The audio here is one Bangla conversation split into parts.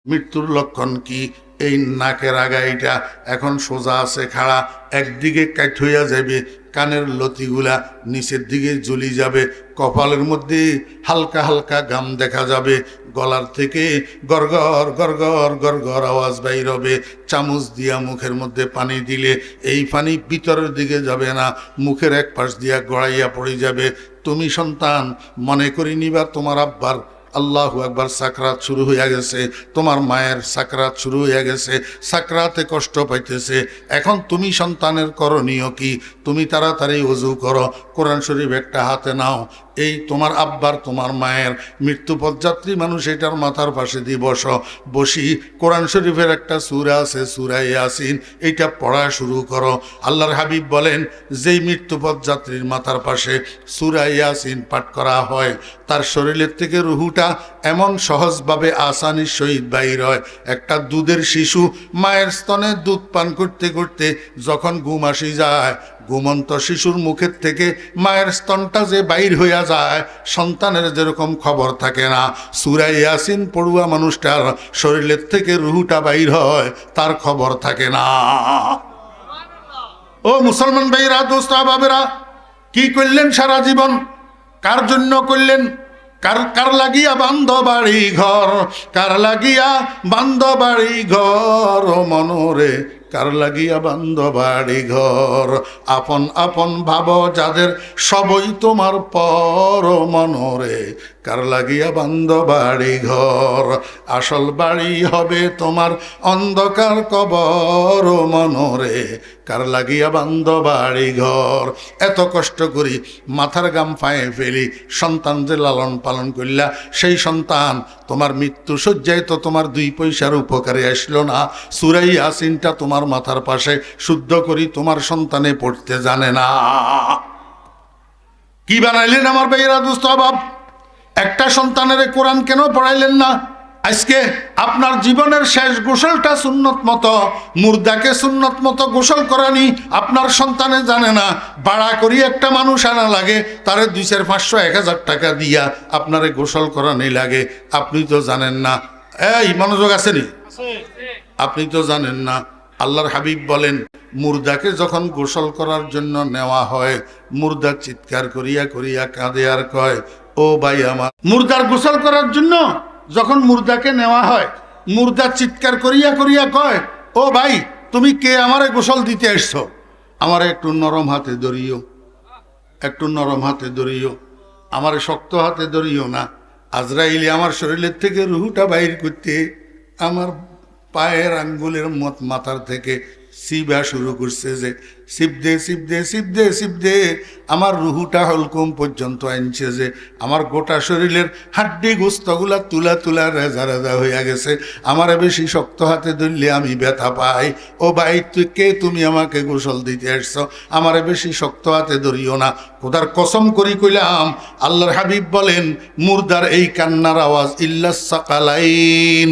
মৃত্যুর লক্ষণ কি? এই নাকের আগাইটা এখন সোজা আছে খাড়া, একদিকে কাট হইয়া যাবে, কানের লতিগুলা নিচের দিকে জ্বলি যাবে, কপালের মধ্যে হালকা হালকা গাম দেখা যাবে, গলার থেকে গড়গড় গড়গড় গড়গড় আওয়াজ বাইর হবে। চামচ দিয়া মুখের মধ্যে পানি দিলে এই পানি ভিতরের দিকে যাবে না, মুখের এক পাশ দিয়া গড়াইয়া পড়ে যাবে। তুমি সন্তান মনে করি নিবা তোমার আব্বার আল্লাহু আকবার সাকরাত শুরু হইয়া গেছে, তোমার মায়ের সাকরাত শুরু হইয়া গেছে, সাকরাতে কষ্ট পাইতেছে। এখন তুমি সন্তানের করণীয় কি? তুমি তাড়াতাড়ি ওযু করো, কোরআন শরীফ একটা হাতে নাও, এই তোমার আব্বার তোমার মায়ের মৃত্যু পথযাত্রী মানুষ এটার মাথার পাশে দিয়ে বসি কোরআন শরীফের একটা সূরা আছে সূরা ইয়াসিন, এইটা পড়া শুরু করো। আল্লাহর হাবিব বলেন যেই মৃত্যু পথযাত্রীর মাথার পাশে সূরা ইয়াসিন পাঠ করা হয় তার শরীরের থেকে রুহুটা এমন সহজভাবে আসানির সহিত বাইর হয়। একটা দুধের শিশু মায়ের স্তনে দুধ পান করতে করতে যখন ঘুম আসি যায়, ঘুমন্ত শিশুর মুখের থেকে মায়ের স্তনটা যে বাইর হইয়া যায়, সন্তানের যেরকম খবর থাকে না, সূরা ইয়াসিন পড়ুয়া মানুষটার শরীরের থেকে রুহুটা বাইর হয়, তার খবর থাকে না। ও মুসলমান ভাইরা, দোস্ত বাবেরা, কি করলেন সারা জীবন? কার জন্য করলেন? কার লাগিয়া বান্ধ বাড়ি ঘর, কার লাগিয়া বান্ধ বাড়ি ঘর, ও মনোরে কার লাগিয়া বান্ধ বাড়ি ঘর। আপন আপন ভাব যাদের সবই তোমার পর, ও মনোরে কার লাগিয়া বান্ধ বাড়ি ঘর। আসল বাড়ি হবে তোমার অন্ধকার কবর, ও মনোরে কার লাগিয়া বান্ধ বাড়ি ঘর। এত কষ্ট করি মাথার গাম পায়ে ফেলি সন্তান যে লালন পালন করলা, সেই সন্তান তোমার মৃত্যু শয্যায় তো তোমার 2 পয়সার উপকারে আসলো না। সূরা ইয়াসিনটা তোমার মাথার পাশে শুদ্ধ করি তোমার সন্তানে পড়তে জানে না। কি বানাইলেন আমার ভাইয়েরা, দোস্ত বাপ? একটা সন্তানের কোরআন কেন পড়াইলেন না? আজকে আপনার জীবনের শেষ গোসলটা সুন্নত মতো, মুর্দাকে সুন্নত মতো গোসল করানি আপনার সন্তানে জানে না। ভাড়া করি একটা মানুষ আনা লাগে, তারে 200, 500, 1000 টাকা দিয়া আপনারে গোসল করানি লাগে, আপনি তো জানেন না। এই মনোযোগ আছে নি? আপনি তো জানেন না। আল্লাহর হাবিব বলেন মুর্দাকে যখন গোসল করার জন্য নেওয়া হয়, মুর্দা চিৎকার করিয়া করিয়া কাঁদে আর কয়, ও ভাই আমার। মুর্দার গোসল করার জন্য যখন মুর্দাকে নেওয়া হয়, মুর্দা চিৎকার করিয়া করিয়া কয়, ও ভাই তুমি কে আমারে গোসল দিতে আসছো? আমারে একটু নরম হাতে ধরিও, একটু নরম হাতে ধরিও, আমারে শক্ত হাতে ধরিও না। আজরাইলে আমার শরীরের থেকে রুহুটা বাইর করতে আমার পায়ের আঙ্গুলের মাথার থেকে সিবা শুরু করছে, যে সিবদে সিবদে সিবদে সিবদে আমার রুহুটা হলকুম পর্যন্ত আনছে, যে আমার গোটা শরীরের হাড্ডি গোস্তগুলা তুলা তুলা রেজা রেজা হইয়া গেছে। আমার বেশি শক্ত হাতে ধরলে আমি ব্যথা পাই। ও ভাই তুই কে? তুমি আমাকে গোসল দিতে আসছো, আমারে বেশি শক্ত হাতে ধরিও না। খোদার কসম করি কইলাম, আল্লাহর হাবিব বলেন মুর্দার এই কান্নার আওয়াজ ইল্লাস সাকালাইন,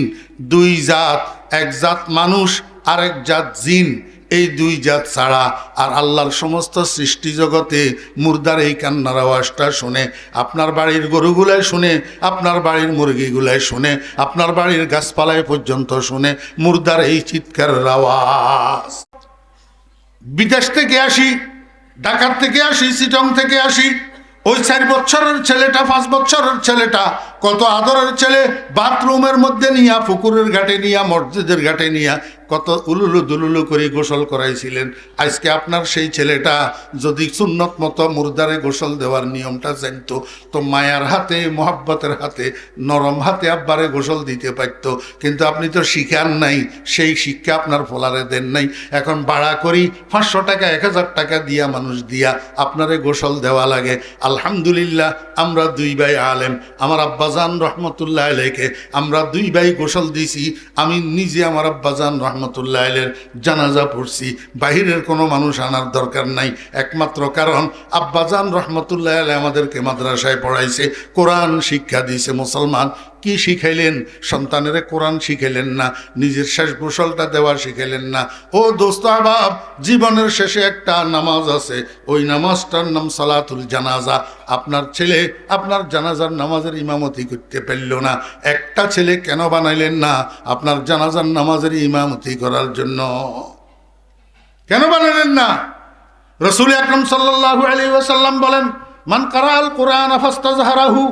2 জাত, এক জাত মানুষ আর এক জাত জিন, এই 2 জাত ছাড়া আর আল্লাহর সমস্ত সৃষ্টি জগতে মুর্দার এই কান্নার আওয়াজটা শুনে, আপনার বাড়ির গরুগুলাই শুনে, আপনার বাড়ির মুরগিগুলাই শুনে, আপনার বাড়ির গাছপালায় পর্যন্ত শুনে মুর্দার এই চিৎকারের আওয়াজ। বিদেশ থেকে আসি, ঢাকার থেকে আসি, চিটং থেকে আসি, ওই 4 বছরের ছেলেটা, 5 বছরের ছেলেটা, কত আদরের ছেলে, বাথরুমের মধ্যে নিয়া, পুকুরের ঘাটে নিয়া, মসজিদের ঘাটে নিয়া কত উলুলু দুলুলু করে গোসল করাইছিলেন। আজকে আপনার সেই ছেলেটা যদি সুন্নত মতো মুর্দারে গোসল দেওয়ার নিয়মটা জানতো, তো মায়ার হাতে, মোহাব্বতের হাতে, নরম হাতে আব্বারে গোসল দিতে পারতো। কিন্তু আপনি তো শিখান নাই, সেই শিক্ষা আপনার ফলারে দেন নাই। এখন ভাড়া করি 500 টাকা, 1000 টাকা দিয়া, মানুষ দিয়া আপনারে গোসল দেওয়া লাগে। আলহামদুলিল্লাহ আমরা 2 ভাই আলেম, আমার আব্বাজান রহমতুল্লাহ আলাইকে আমরা 2 ভাই গোসল দিছি। আমি নিজে আমার আব্বাজান রহমতুল্লাহ আলাইহির জানাজা পড়ছি। বাহিরের কোনো মানুষ আনার দরকার নাই, একমাত্র কারণ আব্বাজান রহমতুল্লাহ আলাইহি আমাদেরকে মাদ্রাসায় পড়াইছে, কোরআন শিক্ষা দিয়েছে। মুসলমান কি শিখাইলেন? সন্তানেরে কোরআন শিখাইলেন না, নিজের শেষ গোসলটা দেওয়া শিখাইলেন না। ও দোস্ত আহবাব, জীবনের শেষে একটা নামাজ আছে, ওই নামাজটার নাম সালাতুল জানাজা। আপনার ছেলে আপনার জানাজার নামাজের ইমামতি করতে পারল না, একটা ছেলে কেন বানাইলেন না আপনার জানাজার নামাজের ইমামতি করার জন্য? কেন বানাইলেন না? রাসূল আকরাম সাল্লাল্লাহু আলাইহি ওয়াসাল্লাম বলেন, মান কারাআল কুরআন ফাস্তাজহারাহু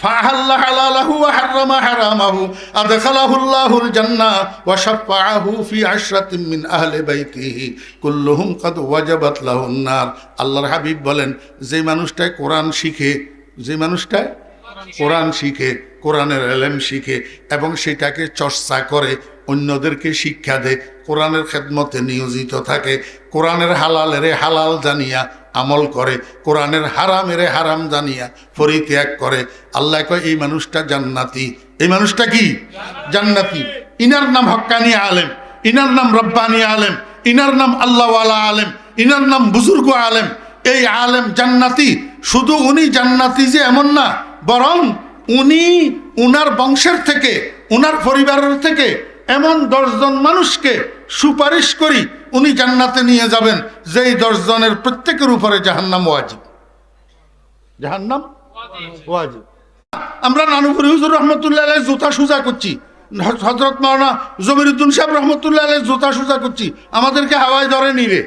ফাআহাল্লা হালালাহু ওয়া হাররামা হারামাহু আদখালাহুল্লাহুল জান্নাহ ওয়া শাফাআহু ফি আশরাতিন মিন আহলি বাইতিহি কুল্লুহুম কাদ ওয়াজাবাত লাহুন নার। আল্লাহর হাবিব বলেন, যে মানুষটাই কোরআন শিখে, যে মানুষটাই কোরআন শিখে, কোরআনের ইলম শিখে এবং সেটাকে চর্চা করে, অন্যদেরকে শিক্ষা দেয়, কোরআনের খেদমতে নিয়োজিত থাকে, কোরআনের হালালেরে হালাল জানিয়া আমল করে, কোরআনের হারামেরে হারাম জানিয়া পরিত্যাগ করে, আল্লাহ কয় এই মানুষটা জান্নাতি। এই মানুষটা কি? জান্নাতি। ইনার নাম হক্কানি আলেম, ইনার নাম রব্বানি আলেম, ইনার নাম আল্লাহওয়ালা আলেম, ইনার নাম বুজুর্গ আলেম। এই আলেম জান্নাতি। শুধু উনি জান্নাতি যে এমন না, বরং উনি উনার বংশের থেকে, উনার পরিবারের থেকে এমন 10 জন মানুষকে সুপারিশ করি উনি জান্নাতে নিয়ে যাবেন, যেই 10 জনের প্রত্যেকের উপরে জাহান্নাম ওয়াজিব। জাহান্নাম ওয়াজিব। আমরা নানুপুরি হুজুর রহমতুল্লাহ আলাইহি জুতা সুজা করছি, হযরত মাওলানা জমিরুদ্দিন সাহেব রহমতুল্লাহ আলাইহি জুতা সুজা করছি, আমাদেরকে হাওয়ায় ধরে নিবে।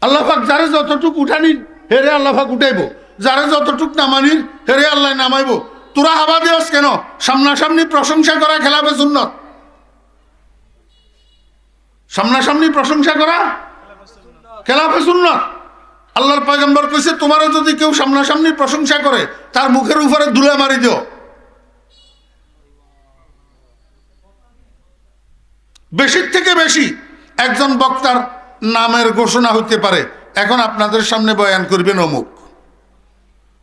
আল্লাহ পাক যারে যতটুক উঠানি হেরে আল্লাহ পাক উঠাইব, যারে যতটুক নামানির হেরে আল্লাহ নামাইব। তোরা হাওয়া দেওয়াস কেন? সামনাসামনি প্রশংসা করা খেলাফে সুন্নত। সামনাসামনি প্রশংসা করা খেলাফে সুন্নত। আল্লাহর পয়গম্বর কইছে, তোমারও যদি কেউ সামনাসামনি প্রশংসা করে তার মুখের উপরে ধুলা মারি দিও। বেশির থেকে বেশি একজন বক্তার নামের ঘোষণা হইতে পারে, এখন আপনাদের সামনে বয়ান করবেন অমুক।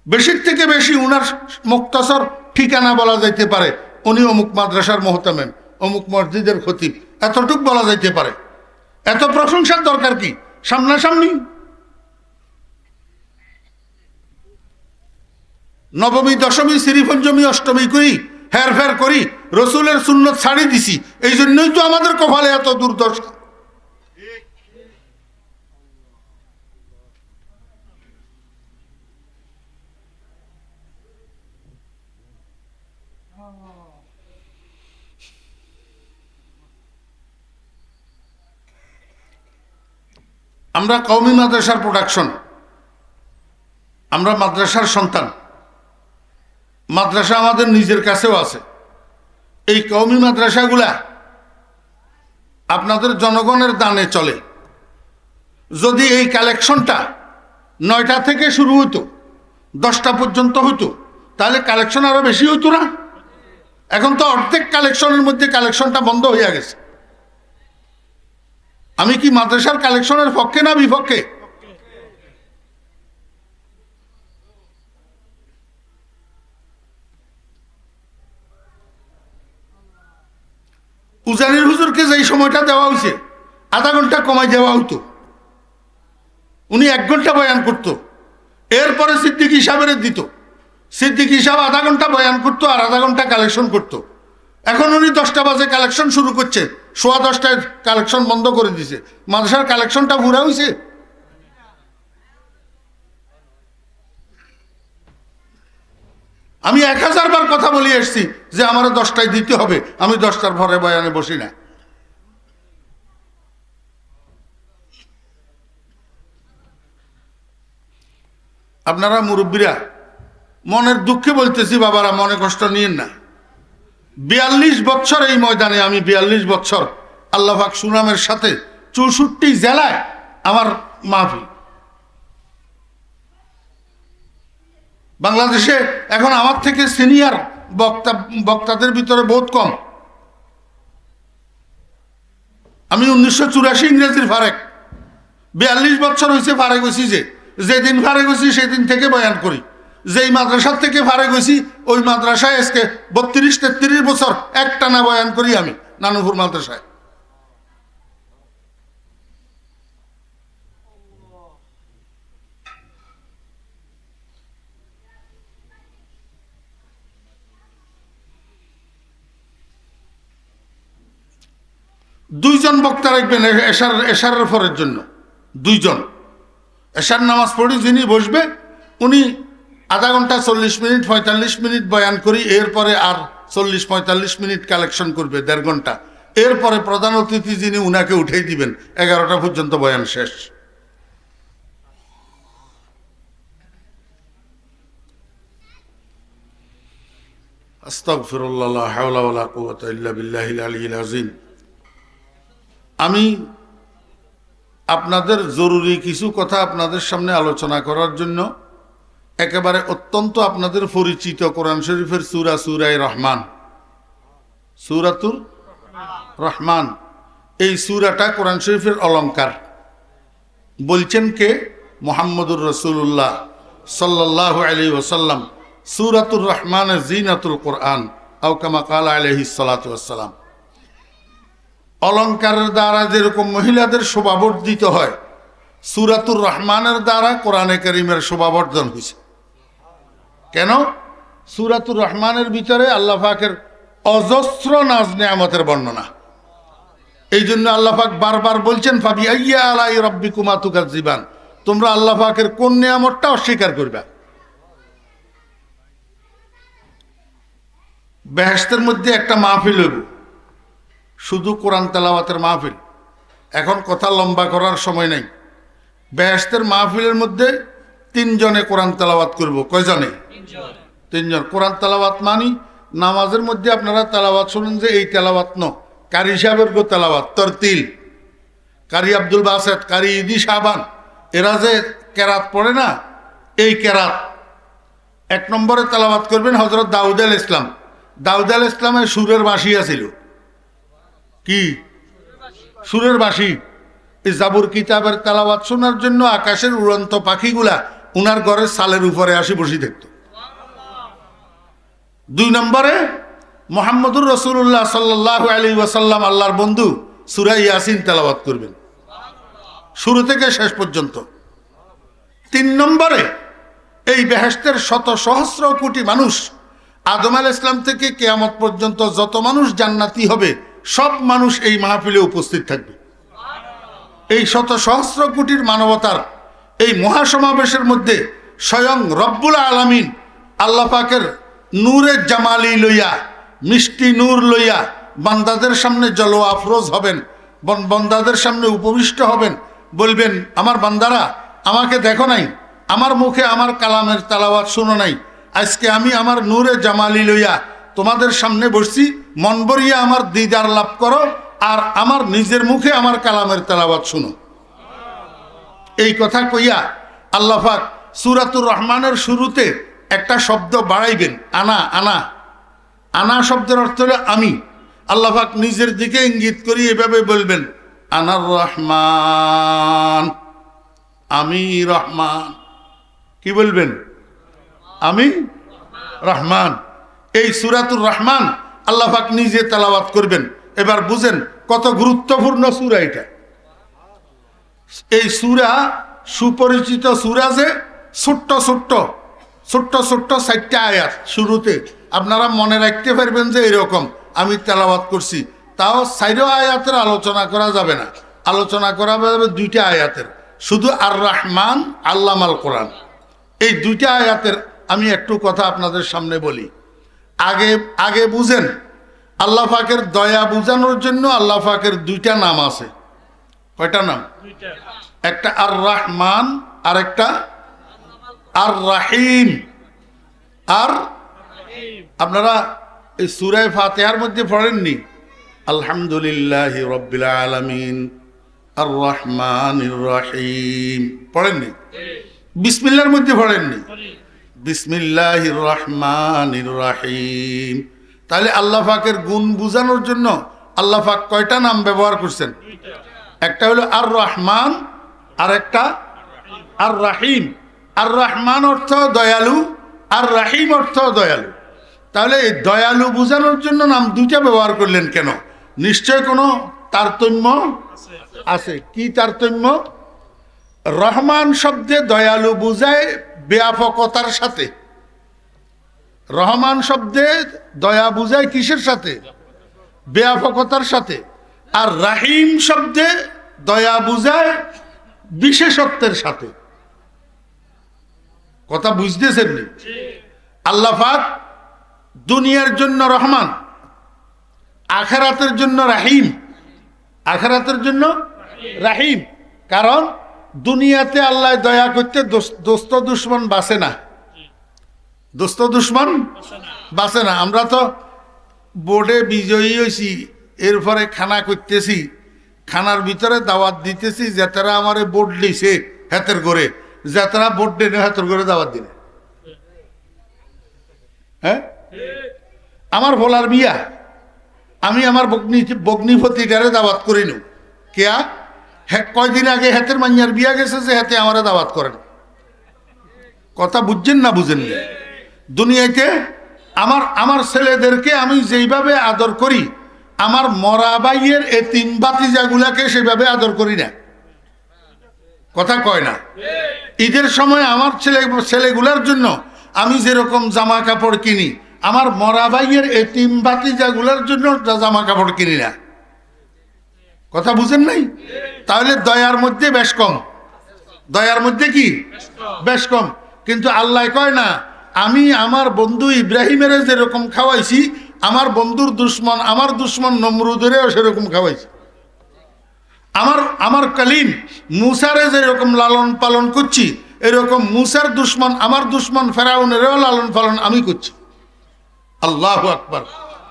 বেশির থেকে বেশি উনার মুক্তাসর ঠিকানা বলা যাইতে পারে, উনি অমুক মাদ্রাসার মোহতামেম, অমুক মসজিদের খতিব, এতটুক বলা যাইতে পারে। এত প্রশংসার দরকার কি? সামনাসামনি নবমী দশমী শ্রীপঞ্চমী অষ্টমী করি, হেরফের করি, রসুলের সুন্নত ছাড়ি দিছি, এই জন্যই তো আমাদের কপালে এত দুর্দশা। আমরা কওমি মাদ্রাসার প্রোডাকশন, আমরা মাদ্রাসার সন্তান, মাদ্রাসা আমাদের নিজের কাছেও আছে। এই কওমি মাদ্রাসাগুলা আপনাদের জনগণের দানে চলে। যদি এই কালেকশনটা 9টা থেকে শুরু হতো, 10টা পর্যন্ত হতো, তাহলে কালেকশন আরো বেশি হইতো না? এখন তো অর্ধেক কালেকশনের মধ্যে কালেকশনটা বন্ধ হয়ে গেছে। আমি কি মাদ্রাসার কালেকশনের পক্ষে না বিপক্ষে? উজানির হুজুরকে যেই সময়টা দেওয়া হয়েছে, আধা ঘন্টা কমাই দেওয়া হইতো, উনি 1 ঘন্টা বয়ান করত। এরপরে সিদ্দিকী সাহেবের দিত, সিদ্দিকী সাহেব আধা ঘন্টা বয়ান করতো আর আধা ঘন্টা কালেকশন করত। এখন উনি 10টা বাজে কালেকশন শুরু করছে, 10:15টায় কালেকশন বন্ধ করে দিছে। মাদ্রাসার কালেকশনটা পুরা হয়েছে। আমি 1000 বার কথা বলে এসছি যে আমার 10টায় দিতে হবে, আমি 10টার পরে বয়ানে বসি না। আপনারা মুরব্বীরা মনের দুঃখে বলতেছি, বাবারা মনে কষ্ট নিয়েন না। 42 বছর এই ময়দানে, আমি 42 বছর আল্লাহ পাক সুনামের সাথে 64 জেলায় আমার মাহফিল। বাংলাদেশে এখন আমার থেকে সিনিয়র বক্তাদের ভিতরে বহুত কম। আমি 1984 ইংরেজির ফারেক, 42 বছর হয়েছে ফারেক হয়েছি। যেদিন ফারেক হয়েছি সেদিন থেকে বয়ান করি। যেই মাদ্রাসার থেকে ফারেক হয়েছি ওই মাদ্রাসায় আজকে 32-33 বছর একটানা বয়ান করি আমি নানুপুর মাদ্রাসায়। দুইজন বক্তা রাখবেন এশারের পরের জন্য, দুইজন। এশার নামাজ পড়ি যিনি বসবে উনি আধা ঘন্টা 40 মিনিট 45 মিনিট বয়ান করি, এরপরে আর 40-45 মিনিট কালেকশন করবে 1.5 ঘন্টা। এরপরে প্রধান অতিথি যিনি উনাকে উঠেই দিবেন, 11টা পর্যন্ত বয়ান শেষ। আস্তাগফিরুল্লাহ, লা হাওলা ওয়ালা কুওয়াতা ইল্লা বিল্লাহিল আলিয়্যিল আযীম। আমি আপনাদের জরুরি কিছু কথা আপনাদের সামনে আলোচনা করার জন্য একেবারে অত্যন্ত আপনাদের পরিচিত কোরআন শরীফের সূরা সূরায়ে রহমান, সূরাতুর রহমান, এই সূরাটা কোরআন শরীফের অলংকার। বলছেন কে? মুহাম্মদুর রাসূলুল্লাহ সাল্লাল্লাহু আলাইহি ওয়াসাল্লাম, সূরাতুর রহমানের জিনাতুল কোরআন, আও কামা ক্বালা আলাইহিস সালাতু ওয়াসসালাম। অলংকারের দ্বারা যেরকম মহিলাদের শোভাবর্ধিত হয়, সূরাতুর রহমানের দ্বারা কোরআনে কারীমের শোভাবর্ধন হয়েছে। কেন? সূরাতুর রহমানের ভিতরে আল্লাহ পাকের অজস্র নাজ নেয়ামতের বর্ণনা। এই জন্য আল্লাহ পাক বারবার বলছেন, ফাবি আইয়া আলাই রাব্বিকুমা তুকাজ্জিবান, তোমরা আল্লাহ পাকের কোন নিয়ামতটা অস্বীকার করবে? বেহেশতের মধ্যে একটা মাহফিল হইব, শুধু কোরআন তেলাওয়াতের মাহফিল। এখন কথা লম্বা করার সময় নেই। বেহেশতের মাহফিলের মধ্যে 3 জনে কোরআন তেলাওয়াত করব। কয়জনে? 3 জন। কোরআন তেলাওয়াত মানি নামাজের মধ্যে আপনারা তেলাওয়াত শুনেন যে এই তেলাওয়াত ন, কারি সাহেবের গো তেলাওয়াত, তরতিল, কারি আব্দুল বাসেত, কারি ইদি শাহবান, এরা যে কেরাত পড়ে না, এই কেরাত 1 নম্বরে তেলাওয়াত করবেন হযরত দাউদ আলাইহিস ইসলাম। দাউদ আলাইহিস ইসলামের সুরের বাঁশি আছিল। কি সুরের বাঁশি? এই জাবুর কিতাবের তেলাওয়াত শোনার জন্য আকাশের উড়ন্ত পাখিগুলা উনার ঘরের সালের উপরে আসি বসে থাকতো। 2 নম্বরে মুহাম্মদুর রাসূলুল্লাহ সাল্লাল্লাহু আলাইহি ওয়াসাল্লাম, আল্লাহর বন্ধু, সূরা ইয়াসিন তেলাওয়াত করবেন শুরু থেকে শেষ পর্যন্ত। 3 নম্বরে এই বেহেশতের শত সহস্র কোটি মানুষ, আদম আলাইহিস সালাম থেকে কিয়ামত পর্যন্ত যত মানুষ জান্নাতি হবে, সব মানুষ এই মাহফিলে উপস্থিত থাকবে। এই শত সহস্র কোটির মানবতার এই মহাসমাবেশের মধ্যে স্বয়ং রব্বুল আলামিন আল্লাহ পাকের নূরে জামালি লইয়া, মিষ্টি নূর লইয়া বান্দাদের সামনে জলওয়া আফরোজ হবেন, বান্দাদের সামনে উপবিষ্ট হবেন, বলবেন, আমার বান্দারা আমাকে দেখো নাই, আমার মুখে আমার কালামের তেলাওয়াত শুনো নাই, আজকে আমি আমার নূরে জামালি লইয়া তোমাদের সামনে বসছি, মন ভরিয়া আমার দিদার লাভ করো, আর আমার নিজের মুখে আমার কালামের তেলাওয়াত শুনো। এই কথা কইয়া আল্লাহ পাক সূরাতুর রহমানের শুরুতে একটা শব্দ বাড়াইবেন, আনা। আনা আনা শব্দের অর্থ হলো আমি। আল্লাহ পাক নিজের দিকে ইঙ্গিত করি এভাবে বলবেন, আনার রহমান, আমি রহমান। কি বলবেন? আমি রহমান। এই সূরাতুর রহমান আল্লাহ পাক নিজে তেলাওয়াত করবেন। এবার বুঝেন কত গুরুত্বপূর্ণ সূরা এটা। এই সূরা সুপরিচিত সূরা, যে ছোট্ট ছোট্ট 4টা আয়াত শুরুতে। আপনারা মনে রাখতে পারবেন যে এরকম আমি তেলাওয়াত করছি, তাও 4 আয়াতের আলোচনা করা যাবে না, আলোচনা করা যাবে 2টা আয়াতের। শুধু আর রহমান আল্লামাল কোরআন, এই 2টা আয়াতের আমি একটু কথা আপনাদের সামনে বলি। আগে বুঝেন, আল্লাহ পাকের দয়া বুঝানোর জন্য আল্লাহ পাকের 2টা নাম আছে। কয়টা নাম? একটা আর রহমান, আর একটা আর রাহিম। আর আপনারা এই সূরা ফাতিহার মধ্যে পড়েননি আলহামদুলিল্লাহি রাব্বিল আলামিন আর রহমানির রহিম? পড়েননি? বিসমিল্লাহর মধ্যে পড়েননি? বিসমিল্লাহির রহমানির রহিম। তাহলে আল্লাহ পাকের গুণ বুঝানোর জন্য আল্লাহ পাক কয়টা নাম ব্যবহার করছেন? একটা হলো আর রহমান, আর একটা আর রাহিম। আর রহমান অর্থ দয়ালু, আর রাহিম অর্থ দয়ালু। তাহলে এই দয়ালু বুঝানোর জন্য নাম 2টা ব্যবহার করলেন কেন? নিশ্চয় কোনো তারতম্য আছে। কি তারতম্য? রহমান শব্দে দয়ালু বুঝায় ব্যাপকতার সাথে, রহমান শব্দে দয়া বুঝায় কিসের সাথে? ব্যাপকতার সাথে। আর রাহিম শব্দে দয়া বুঝায় বিশেষত্বের সাথে। কথা বুঝতেছেন নি? আল্লাহ পাক দুনিয়ার জন্য রহমান, আখিরাতের জন্য রাহিম। আখিরাতের জন্য রাহিম, কারণ দুনিয়াতে আল্লাহ দয়া করতে দোস্ত দুশ্মন বাঁচে না, দোস্ত দুশ্মন বাঁচে না। আমরা তো বোর্ডে বিজয়ী হয়েছি, এরপরে খানা করতেছি, খানার ভিতরে দাওয়াত দিতেছি, যেতারা আমারে বোর্ড দিছে হাতের করে, যেতারা বোর্ড দেনে হাতের করে দাওয়াত দিলে। হ্যাঁ, আমার ভোলার বিয়া, আমি আমার বগ্নিপতিটারে দাওয়াত করি নু। কেয়া কয়দিন আগে হাতের মাইয়ার বিয়া গেছে যে হাতে আমারে দাওয়াত করেন। কথা বুঝছেন না বুঝেন না? দুনিয়াতে আমার ছেলেদেরকে আমি যেইভাবে আদর করি, আমার মরা বাইয়ের এতিম বাতিজাগুলাকে সেভাবে আদর করি না। কথা কয় না? ঈদের সময় আমার ছেলেগুলার জন্য আমি যেরকম জামা কাপড় কিনি, আমার মরা বাইয়ের এতিম বাতিজাগুলার জন্য জামা কাপড় কিনি না। কথা বুঝেন নাই? তাহলে দয়ার মধ্যে বেশ কম, দয়ার মধ্যে কি বেশ কম। কিন্তু আল্লাহ কয় না, আমি আমার বন্ধু ইব্রাহিমের যেরকম খাওয়াইছি, আমার বন্ধুর দুশ্মন, আমার দুশ্মন নমরুদেরও সেরকম খাওয়াইছি। আমার কালিম মুসারে যেরকম লালন পালন করছি, এরকম মুসার দুশ্মন, আমার দুশ্মন ফেরাউনেরও লালন পালন আমি করছি। আল্লাহু আকবার।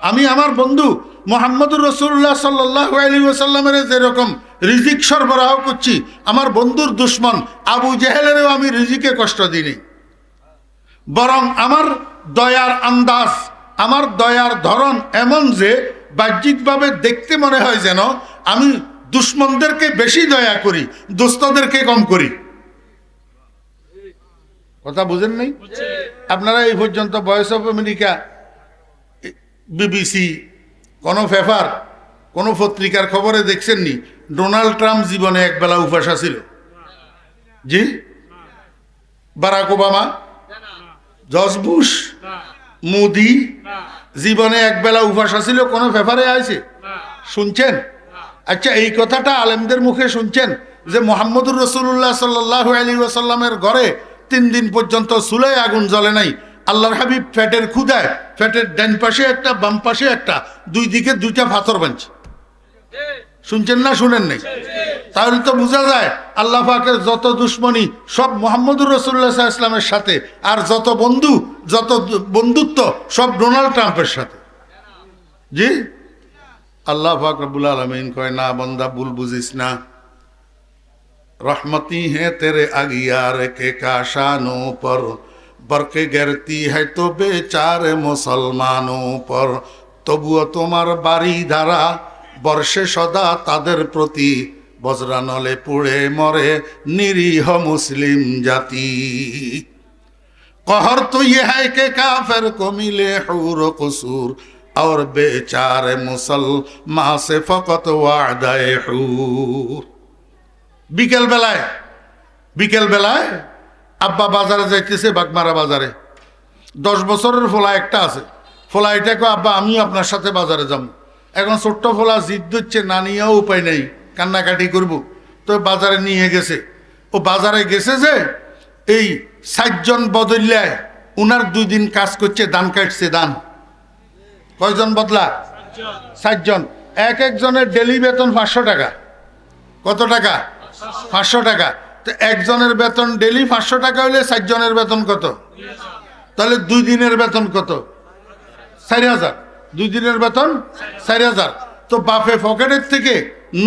আমি আমার বন্ধু মুহাম্মদুর রাসূলুল্লাহ সাল্লাল্লাহু আলাইহি ওয়াসাল্লামের যেরকম রিজিক সরবরাহ করছি, আমার বন্ধুর দুশ্মন আবু জেহেলেরও আমি রিজিকে কষ্ট দিইনি। বরং আমার দয়ার আন্দাজ, আমার দয়ার ধরন এমন যে বাহ্যিকভাবে দেখতে মনে হয় যেন আমি দুশ্মনদেরকে বেশি দয়া করি, দোস্তদেরকে কম করি। কথা বুঝেন নাই? আপনারা এই পর্যন্ত ভয়েস অফ আমেরিকা, বিবিসি, কোনো পেপার, কোনো পত্রিকার খবরে দেখছেননি ডোনাল্ড ট্রাম্প জীবনে একবেলা উপাস ছিল? জি? Barack Obama, George Bush, Modi জীবনে একবেলা উপাস ছিল? কোনো পেপারে আছে? শুনছেন? আচ্ছা, এই কথাটা আলেমদের মুখে শুনছেন যে মুহাম্মদুর রাসূলুল্লাহ সাল্লাল্লাহু আলাইহি ওয়াসাল্লামের ঘরে 3 দিন পর্যন্ত চুলায় আগুন জ্বলে নাই। আল্লাহর হাবিব পেটের ক্ষুধায়, পেটের ডান পাশে একটা বাম পাশে একটা, দুই দিকে 2টা পাথর বানছে। শুনছেন না শুনেন নাই? তাহলে তো বোঝা যায় আল্লাহ পাকের যত দুশ্মনী সব মুহাম্মদুর রাসূলুল্লাহ সাল্লাল্লাহু আলাইহি ওয়াসাল্লামের সাথে, আর যত বন্ধু, যত বন্ধুত্ব সব ডোনাল্ড ট্রাম্পের সাথে। জি? আল্লাহ পাক রব্বুল আলামিন কয়, না বান্দা ভুল বুঝিস না, रहमती है तेरे अगियार के काशानों पर, बरके गिरती है तो बेचारे मुसलमानों पर, তবুও তোমার বাড়ি ধারা বর্ষে সদা তাদের প্রতি, বজ্রানলে পুড়ে মরে নিরীহ মুসলিম জাতি। कहर तो ये है कि काफिर को मिले हूर कसूर, और बेचारे मुसलमान से फकत वादाए हूर। বিকেল বেলায় আব্বা বাজারে যাইতেছে, বাগমারা বাজারে। 10 বছরের ফোলা একটা আছে, ফোলা এটাকে আব্বা আমি আপনার সাথে বাজারে যাব। এখন ছোট্ট ফোলা জিদ ধরছে, না নিয়েও উপায় নেই, কান্নাকাটি করব। তো বাজারে নিয়ে গেছে। ও বাজারে গেছে যে এই 60 জন বদলায় উনার 2 দিন কাজ করছে, ধান কাটছে। ধান কয়জন বদলা? 60 জন। এক একজনের ডেলি বেতন 500 টাকা। কত টাকা? 500 টাকা। তো একজনের বেতন ডেলি 500 টাকা হলে 60 জনের বেতন কত? তাহলে 2 দিনের বেতন কত? 4000। 2 দিনের বেতন 4000। তো বাপে পকেটের থেকে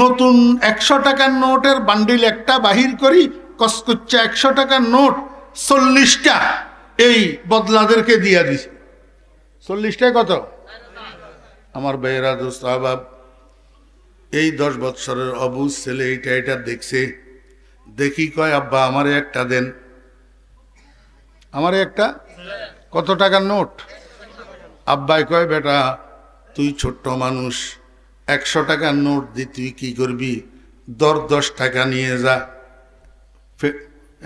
নতুন 100 টাকার নোটের বান্ডিল একটা বাহির করি, কস করছে 100 টাকার নোট 40টা এই বদলাদেরকে দিয়া দিছে। 40টায় কত? আমার ভাইয়েরা, দোস্ত আহবাব, এই 10 বৎসরের অবুজ ছেলে এটা দেখছে। দেখি কয়, আব্বা আমারে একটা দেন, আমারে একটা। কত টাকার নোট? আব্বাই কয়, বেটা তুই ছোট্ট মানুষ, 100 টাকার নোট দি তুই কি করবি? 10 টাকা নিয়ে যা,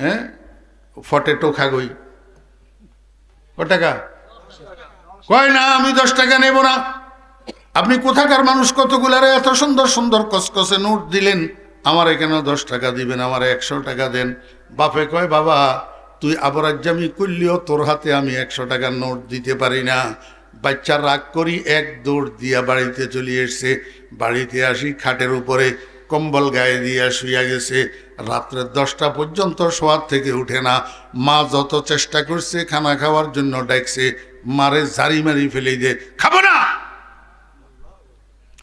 হ্যাঁ ফটেটো খাগই। ক টাকা? কয় না, আমি 10 টাকা নেব না, আপনি কোথাকার মানুষ, কতগুলারে এত সুন্দর সুন্দর কসকসে নোট দিলেন, আমার এখানে 10 টাকা দিবেন, আমার 100 টাকা দেন। বাপে কয় বাবা তুই আবরাজ্জামি করলেও তোর হাতে আমি 100 টাকার নোট দিতে পারি না। বাচ্চা রাগ করি এক দৌড় দিয়া বাড়িতে চলে এসছে। বাড়িতে আসি খাটের উপরে কম্বল গায়ে দিয়া শুইয়া গেছে। রাত্রে 10টা পর্যন্ত শোয়ার থেকে উঠে না। মা যত চেষ্টা করছে খানা খাওয়ার জন্য ডাকছে, মারে জারি মারি ফেলে দে, খাবো না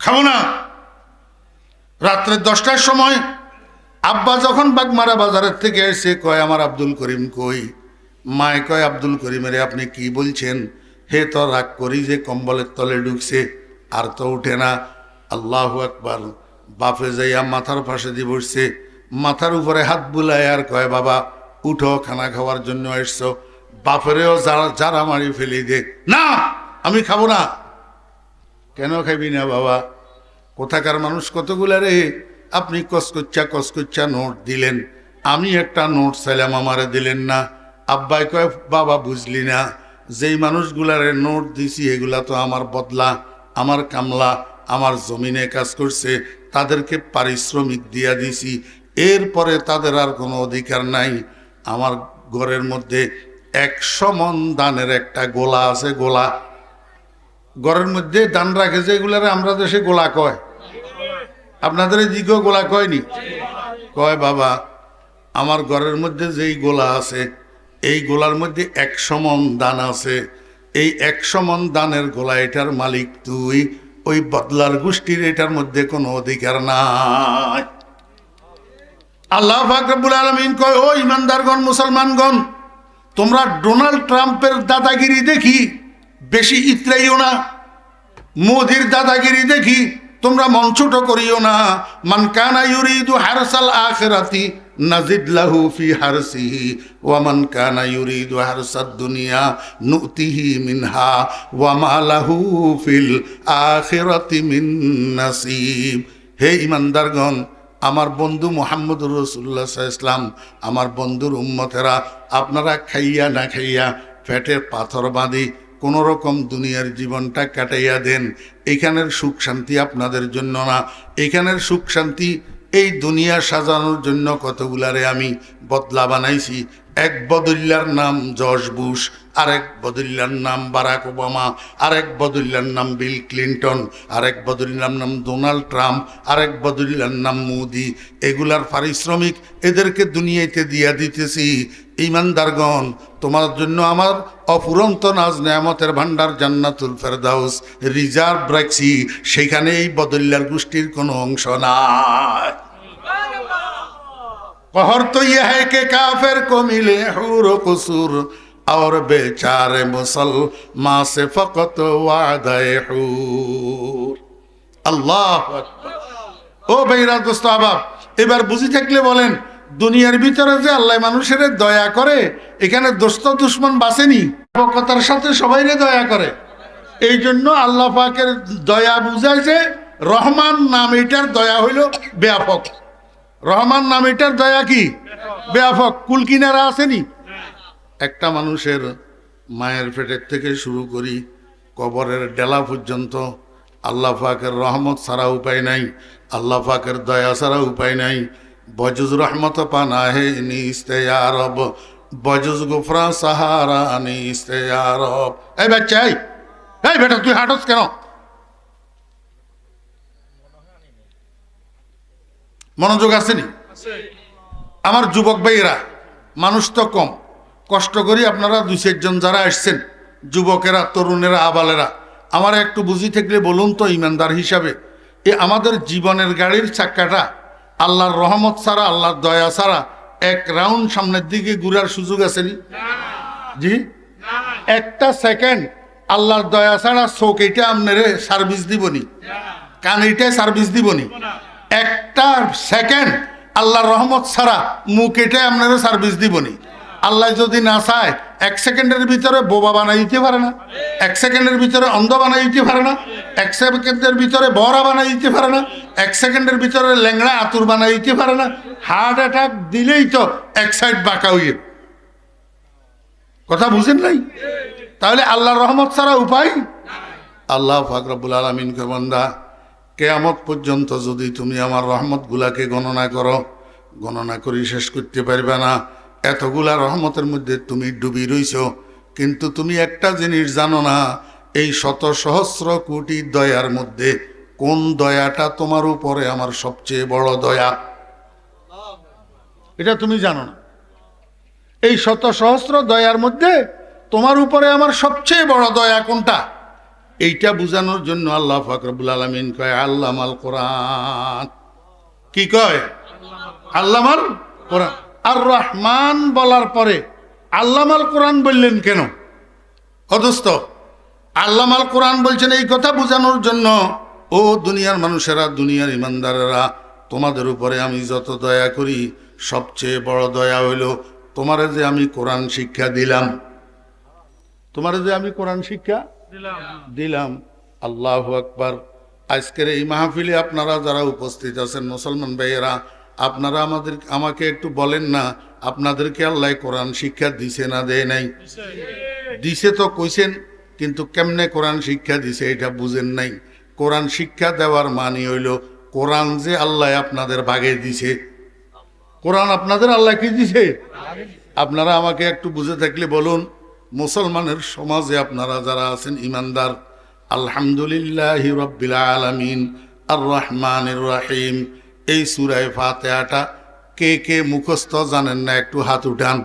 খাবো না। রাত্রে 10টার সময় আব্বা যখন বাগমারা বাজারের থেকে এসে কয় আমার আব্দুল করিম কই? মায় কয় আব্দুল করিমের আপনি কি বলছেন? হে তো রাগ করি যে কম্বলের তলে ঢুকছে, আর তো উঠে না। আল্লাহু আকবার। বাপে যাইয়া মাথার পাশে দিয়ে বসছে, মাথার উপরে হাত বুলায় আর কয় বাবা উঠো, খানা খাওয়ার জন্য এসছো। বাপেরেও যারা মারি ফেলি দে, না আমি খাবো না। কেন খাবি না বাবা? কোথাকার মানুষ কতগুলা রে। আপনি কসকচ্চা নোট দিলেন, আমি একটা নোট চাইলাম, আমারে দিলেন না। আব্বাই কয় বাবা বুঝলি না, যেই মানুষগুলারে নোট দিছি এগুলা তো আমার বদলা, আমার কামলা, আমার জমিনে কাজ করছে, তাদেরকে পারিশ্রমিক দিয়া দিছি। এরপরে তাদের আর কোনো অধিকার নাই। আমার ঘরের মধ্যে 100 মণ দানের একটা গোলা আছে। গোলা ঘরের মধ্যে দান রাখে, যেগুলারে আমরা দেশে গোলা কয়, আপনাদের দিকেও গোলা কয়নি? কয় বাবা আমার ঘরের মধ্যে যেই গোলা আছে, এই গোলার মধ্যে 100 মণ দান আছে। এই 100 মণ দানের গোলা, এটার মালিক তুই। ওই বদলার গোষ্ঠীর এটার মধ্যে কোনো অধিকার নাই। আল্লাহ পাক রব্বুল আলামিন কয় ও ইমানদারগণ, মুসলমানগণ, তোমরা ডোনাল্ড ট্রাম্পের দাদাগিরি দেখি বেশি ইতরাইও না, মোদির দাদাগিরি দেখি তোমরা মন ছোট করিও না। মান কানা ইউরিদু হারসাল আখিরাতি নাজিদ লাহু ফি হারসিহি ওয়া মান কানা ইউরিদু হারসাদ দুনিয়া নুতিহি মিনহা ওয়া মা লাহু ফিল আখিরাতি মিন নাসিব। হে ইমানদারগণ, আমার বন্ধু মুহাম্মদুর রাসূলুল্লাহ সাল্লাল্লাহু আলাইহি ওয়াসাল্লাম, আমার বন্ধুর উম্মতেরা, আপনারা খাইয়া না খাইয়া পেটের পাথর বাঁধি কোনো রকম দুনিয়ার জীবনটা কাটাইয়া দেন। এখানের সুখ শান্তি আপনাদের জন্য না। এখানের সুখ শান্তি এই দুনিয়া সাজানোর জন্য কতগুলারে আমি বদলা বানাইছি। এক বদল্যার নাম জর্জ বুশ, আরেক বদল্যার নাম বারাক ওবামা, আরেক বদল্যার নাম বিল ক্লিন্টন, আরেক বদল্যার নাম ডোনাল্ড ট্রাম্প, আরেক বদল্যার নাম মোদি। এগুলার পারিশ্রমিক এদেরকে দুনিয়াতে দিয়া দিতেছি। ইমানদারগণ, তোমার জন্য আমার অফুরন্ত নাজ নেয়ামতের ভান্ডার জান্নাতুল ফেরদাউস রিজার্ভ রাখছি, সেখানে এই বদল্যার গোষ্ঠীর কোনো অংশ নাই। कहर तो यह है कि काफिर को मिले हूर कसूर और बेचारे मुसलमान से फकत वादे हूर। আল্লাহ ও ভাইরা দোস্ত আবাব, এবার বুঝি থাকলে বলেন, দুনিয়ার ভিতরে যে আল্লাহ মানুষের দয়া করে, এখানে দোস্ত দুশ্মন বাসেনি, ব্যাপকতার সাথে সবাইরে দয়া করে। এই জন্য আল্লাহ পাকের দয়া বুঝায় যে রহমান নাম, এটার দয়া হইল ব্যাপক। রহমান নাম এটার দয়া কি ব্যাপক। কুল কিনারা আসেনি। একটা মানুষের মায়ের পেটের থেকে শুরু করি কবরের ডেলা পর্যন্ত আল্লাহ পাকের রহমত ছাড়া উপায় নাই, আল্লাহ পাকের দয়া ছাড়া উপায় নাই। বজুজ রহমত পানা হে নিস্তে আরব, বজুজ গুফরা সাহারা নিস্তে আরব। এই বাচ্চা, এই বেটা তুই হাঁটস কেন? মনোযোগ আসেনি? আমার যুবক ভাইয়েরা, মানুষ তো কম, কষ্ট করি আপনারা 2-4 জন যারা আসছেন, যুবকেরা, তরুণেরা, আবালেরা, আমার একটু বুঝি থাকলে বলুন তো, ইমানদার হিসাবে এ আমাদের জীবনের গাড়ির চাক্কাটা আল্লাহর রহমত ছাড়া, আল্লাহর দয়া ছাড়া 1 রাউন্ড সামনের দিকে ঘুরার সুযোগ আসেনি? জি, একটা সেকেন্ড আল্লাহর দয়া ছাড়া চোখ এটা আপনারে সার্ভিস দিবনি, কান এইটাই সার্ভিস দিবনি। একটা সেকেন্ড আল্লাহর রহমত ছাড়া মুখ এটাই আপনারা সার্ভিস দিবনি। আল্লাহ যদি না চায় 1 সেকেন্ডের ভিতরে বোবা বানাই দিতে পারে না, 1 সেকেন্ডের ভিতরে অন্ধ বানাই দিতে পারে না, 1 সেকেন্ডের ভিতরে বড়া বানাই দিতে পারে না, 1 সেকেন্ডের ভিতরে ল্যাংড়া আতুর বানাই দিতে পারে না। হার্ট অ্যাটাক দিলেই তো 1 সাইড বাঁকা হইয়ে। কথা বুঝেন নাই? তাহলে আল্লাহর রহমত ছাড়া উপায়? আল্লাহ পাক রব্বুল আলামিন কে বান্দা কিয়ামত পর্যন্ত যদি তুমি আমার রহমতগুলাকে গণনা করো, গণনা করে শেষ করতে পারবে না। এতগুলা রহমতের মধ্যে তুমি ডুবি রইছো, কিন্তু তুমি একটা জিনিস জানো না, এই শত সহস্র কোটি দয়ার মধ্যে কোন দয়াটা তোমার উপরে আমার সবচেয়ে বড় দয়া, এটা তুমি জানো না। এই শত সহস্র দয়ার মধ্যে তোমার উপরে আমার সবচেয়ে বড় দয়া কোনটা, এইটা বুঝানোর জন্য আল্লাহ পাক রব্বুল আলামিন কয় আল্লামাল কোরআন। কি কয়? আল্লামাল কোরআন। আর রহমান বলার পরে আল্লামাল কোরআন বললেন কেন? অদস্ত আল্লামাল কোরআন বলছেন এই কথা বোঝানোর জন্য, ও দুনিয়ার মানুষেরা, দুনিয়ার ইমানদারেরা, তোমাদের উপরে আমি যত দয়া করি সবচেয়ে বড় দয়া হইল তোমারে যে আমি কোরআন শিক্ষা দিলাম, তোমারে যে আমি কোরআন শিক্ষা দিলাম। আল্লাহু আকবার। আজকের এই মাহফিলে আপনারা যারা উপস্থিত আছেন মুসলমান ভাইয়েরা, আপনারা আমাকে একটু বলেন না, আপনাদেরকে আল্লাহ কোরআন শিক্ষা দিছে না দেয় নাই? দিছে তো কইছেন, কিন্তু কেমনে কোরআন শিক্ষা দিছে এটা বুঝেন নাই। কোরআন শিক্ষা দেওয়ার মানে হইল কোরআন যে আল্লাহ আপনাদের ভাগে দিছে। কোরআন আপনাদের আল্লাহ কি দিছে? আপনারা আমাকে একটু বুঝে থাকলে বলুন, মুসলমানের সমাজে আপনারা যারা আছেন ইমানদার, আলহামদুলিল্লাহি রাব্বিল আলামিন আর রহমানির রহিম, এই সূরা ফাতিহাটা কে কে মুখস্থ জানেন না? একটু হাত উঠান।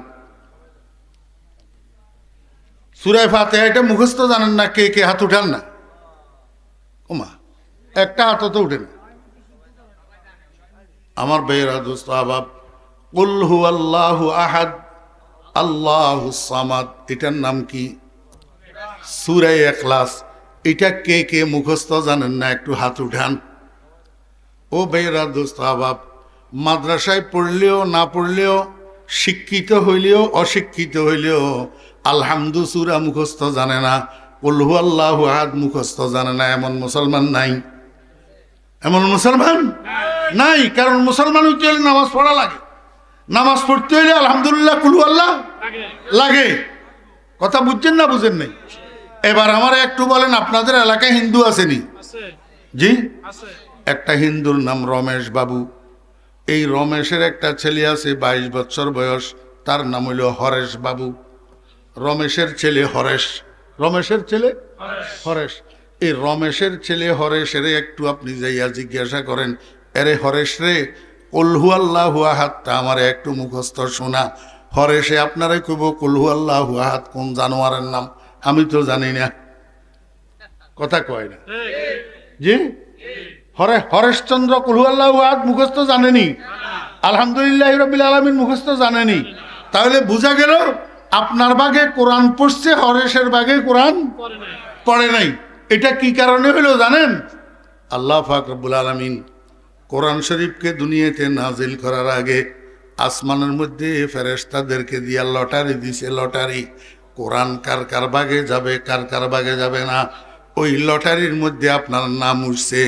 সূরা ফাতিহা এটা মুখস্থ জানেন না? কে কে হাত উঠান না? ওমা, একটা হাত তো উঠে না। আমার ভাইয়েরা, দোস্ত আহবাব, কুল হুয়াল্লাহু আহাদ আল্লাহুস সামাদ, এটার নাম কি? সূরা ইখলাস। এটা কে কে মুখস্থ জানেন না? একটু হাত উঠান। ও ভাইয়েরা, দোস্ত আহবাব, মাদ্রাসায় পড়লেও না পড়লেও, শিক্ষিত হইলেও অশিক্ষিত হইলেও আলহামদু সূরা মুখস্থ জানে না, কুল হুয়াল্লাহু আহাদ মুখস্থ জানে না, এমন মুসলমান নাই। এমন মুসলমান নাই। কারণ মুসলমান হইতে হলে নামাজ পড়া লাগে, নামাজ পড়তে হইলে আলহামদুলিল্লাহ কুল হুয়াল্লাহ লাগে। কথা বুঝছেন না বুঝেন নাই? এবার আমার একটু বলেন, আপনাদের এলাকায় হিন্দু আসেনি? জি, একটা হিন্দুর নাম রমেশ বাবু। এই রমেশের একটা ছেলে আছে 22 বছর বয়স, তার নাম হইল হরেশ বাবু। রমেশের ছেলে হরেশ, রমেশের ছেলে হরেশ। এই রমেশের ছেলে হরেশের একটু আপনি যাইয়া জিজ্ঞাসা করেন, এরে হরেশ রে, কুল হুয়াল্লাহু আহাদটা আমারে একটু মুখস্থ শোনা। হরেশে আপনারে কইব কুল হুয়াল্লাহু আহাদ কোন জানোয়ারের নাম? আমি তো জানি না। কথা কয় না? জি, হরেশচন্দ্র কুল হুয়াল্লাহু আহাদ মুখস্থ জানেনি, আলহামদুলিল্লাহি রাব্বিল আলামিন মুখস্থ জানেনি। তাহলে বোঝা গেল আপনার ভাগে কোরআন পড়ছে, হরেশের ভাগে কোরআন পড়ে নাই। এটা কি কারণে হলো জানেন? আল্লাহ পাক রব্বুল আলামিন কোরআন শরীফকে দুনিয়াতে নাজিল করার আগে আসমানের মধ্যে ফেরেশতাদেরকে দিয়া লটারি দিছে। লটারি, কোরআন কার কার ভাগে যাবে, কার কার ভাগে যাবে না। ওই লটারির মধ্যে আপনার নাম উঠছে।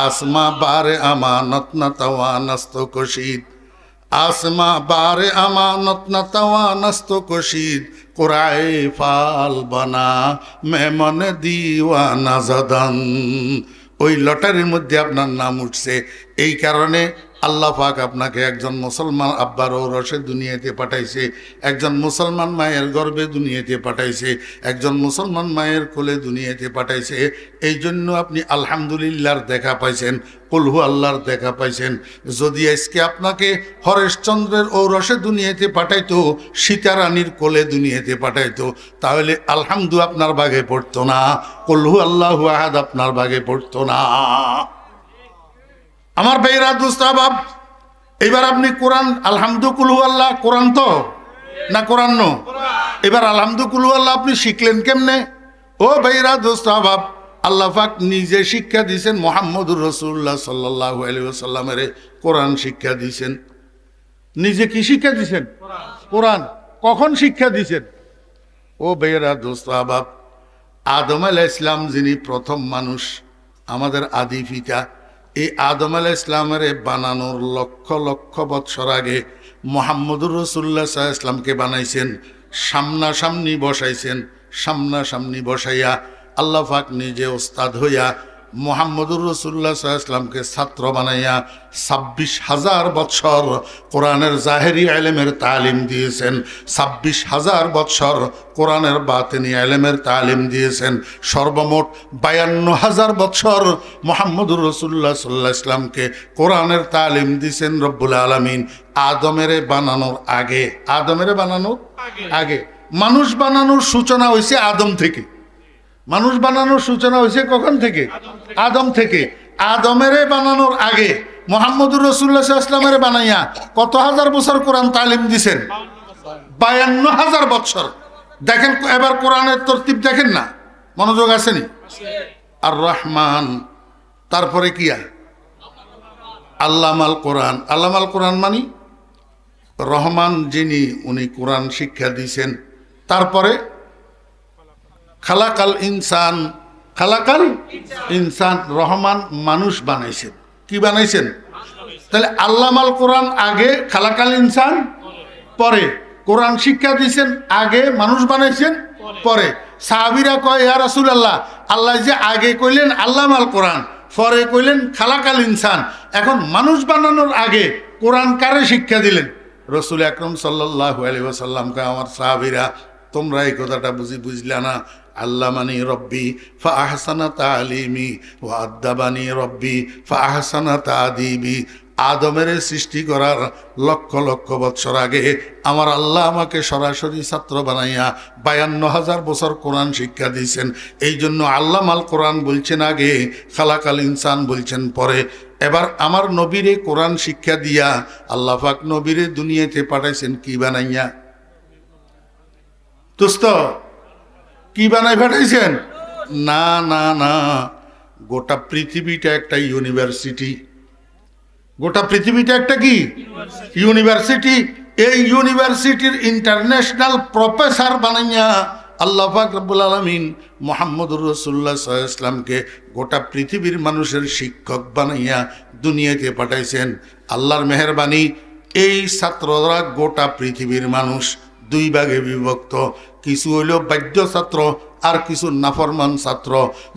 আসমা বারে আমানত না তাওয়া নাস্ত কশিদ, আসমা বারে আমানত না তাওয়া নাস্ত কশিদ, কোরআই ফাল বানা মেমন দিওয়ানা জাদান। ওই লটারির মধ্যে আপনার নাম উঠছে। এই কারণে আল্লাহ পাক আপনাকে একজন মুসলমান আব্বার ঔরসে দুনিয়াতে পাঠাইছে, একজন মুসলমান মায়ের গর্ভে দুনিয়াতে পাঠাইছে, একজন মুসলমান মায়ের কোলে দুনিয়াতে পাঠাইছে। এই জন্য আপনি আলহামদুলিল্লাহর দেখা পাইছেন, কুল হুয়াল্লাহর দেখা পাইছেন। যদি আজকে আপনাকে হরেশচন্দ্রের ঔরসে দুনিয়াতে পাঠাইতো, সীতারানীর কোলে দুনিয়াতে পাঠাইতো, তাহলে আলহামদু আপনার ভাগে পড়তো না, কুল হুয়াল্লাহু আহাদ আপনার ভাগে পড়তো না। আমার ভাইরা, দোস্ত আহবাব, এবার আপনি কোরআন আলহামদু কুল হুয়াল্লাহ কোরআন তো না কোরআন নো? এবার আলহামদু কুল হুয়াল্লাহ আপনি শিখলেন কেমনে? ও ভাইরা, দোস্ত আহবাব, আল্লাহ পাক নিজে শিক্ষা দিয়েছেন, মুহাম্মদুর রাসূলুল্লাহ সাল্লাল্লাহু আলাইহি ওয়াসাল্লামের কোরআন শিক্ষা দিয়েছেন। নিজে কি শিক্ষা দিয়েছেন? কোরআন। কখন শিক্ষা দিয়েছেন? ও ভাইরা, দোস্ত আহবাব, আদম আলাইহিস সালাম যিনি প্রথম মানুষ, আমাদের আদি পিতা, এই আদম আলাইহিস সালামের বানানোর লক্ষ লক্ষ বৎসর আগে মুহাম্মদুর রাসূলুল্লাহ সাল্লাল্লাহু আলাইহি ওয়াসাল্লামকে বানাইছেন, সামনাসামনি বসাইছেন। সামনাসামনি বসাইয়া আল্লাহ পাক নিজে ওস্তাদ হইয়া মুহাম্মদুর রাসূলুল্লাহ সাল্লাল্লাহু আলাইহি ওয়াসাল্লামকে ছাত্র বানাইয়া 26,000 বছর কোরআনের জাহেরি ইলমের তালিম দিয়েছেন, 26,000 বছর কোরআনের বাতিনি ইলমের তালিম দিয়েছেন। সর্বমোট 52,000 বছর মুহাম্মদুর রাসূলুল্লাহ সাল্লাল্লাহু আলাইহি ওয়াসাল্লামকে কোরআনের তালিম দিয়েছেন রব্বুল আলামিন আদমের বানানোর আগে। আদমের বানানোর আগে। মানুষ বানানোর সূচনা হয়েছে আদম থেকে। মানুষ বানানোর সূচনা হয়েছে কখন থেকে? আদম থেকে। আদমের বানানোর আগে মুহাম্মদুর রাসূলুল্লাহ সাল্লাল্লাহু আলাইহি ওয়াসাল্লামের বানাইয়া কত হাজার বছর কোরআন তালিম দিছেন? 52,000 বছর। দেখেন এবার কোরআনের তরতিব দেখেন না, মনোযোগ আসেনি? আর রহমান, তারপরে কি আল্লামাল কোরআন। আল্লামাল কোরআন মানি রহমান যিনি, উনি কোরআন শিক্ষা দিয়েছেন। তারপরে খালাকাল ইনসান, খালাকাল ইনসান, রহমান মানুষ বানাইছেন। কি বানাইছেন? তাহলে আল্লামাল কোরআন আগে, খালাকাল ইনসান পরে। কোরআন শিক্ষা দিয়েছেন আগে, মানুষ বানাইছেন পরে। সাহাবীরা কয় ইয়া রাসূলুল্লাহ, আল্লাহ যে আগে কইলেন আল্লামাল কোরআন, পরে কইলেন খালাকাল ইনসান, এখন মানুষ বানানোর আগে কোরআন কারে শিক্ষা দিলেন? রাসূল আকরাম সাল্লাল্লাহু আলাইহি ওয়াসাল্লাম কয় আমার সাহাবীরা তোমরা এই কথাটা বুঝলা না। আল্লামানি রব্বি ফা আহসানা তালিমি ওয়া আদ্দাবানি রব্বি ফা আহসানা তাদিবি। আদমের সৃষ্টি করার লক্ষ লক্ষ বছর আগে আমার আল্লাহ আমাকে সরাসরি ছাত্র বানাইয়া 52,000 বছর কোরআন শিক্ষা দিয়েছেন। এই জন্য আল্লামাল কোরআন বলছেন আগে, খালাকাল ইনসান বলছেন পরে। এবার আমার নবীরে কোরআন শিক্ষা দিয়া আল্লাহ পাক নবীরে দুনিয়াতে পাঠাইছেন কি বানাইয়া? দোস্ত কি বানাই পাঠাইছেন? না না না, গোটা পৃথিবীটা একটা ইউনিভার্সিটি। গোটা পৃথিবীটা একটা কি ইউনিভার্সিটি। এই ইউনিভার্সিটির ইন্টারন্যাশনাল প্রফেসর বানাইয়া আল্লাহ পাক রব্বুল আলামিন মুহাম্মদুর রাসূলুল্লাহ সাল্লাল্লাহু আলাইহি ওয়াসাল্লামকে গোটা পৃথিবীর মানুষের শিক্ষক বানাইয়া দুনিয়াতে পাঠাইছেন। আল্লাহর মেহেরবানি, এই ছাত্ররা গোটা পৃথিবীর মানুষ দুই ভাগে বিভক্ত। কিছু হইল বাধ্য ছাত্র আর কিছু নাফরমান ছাত্র,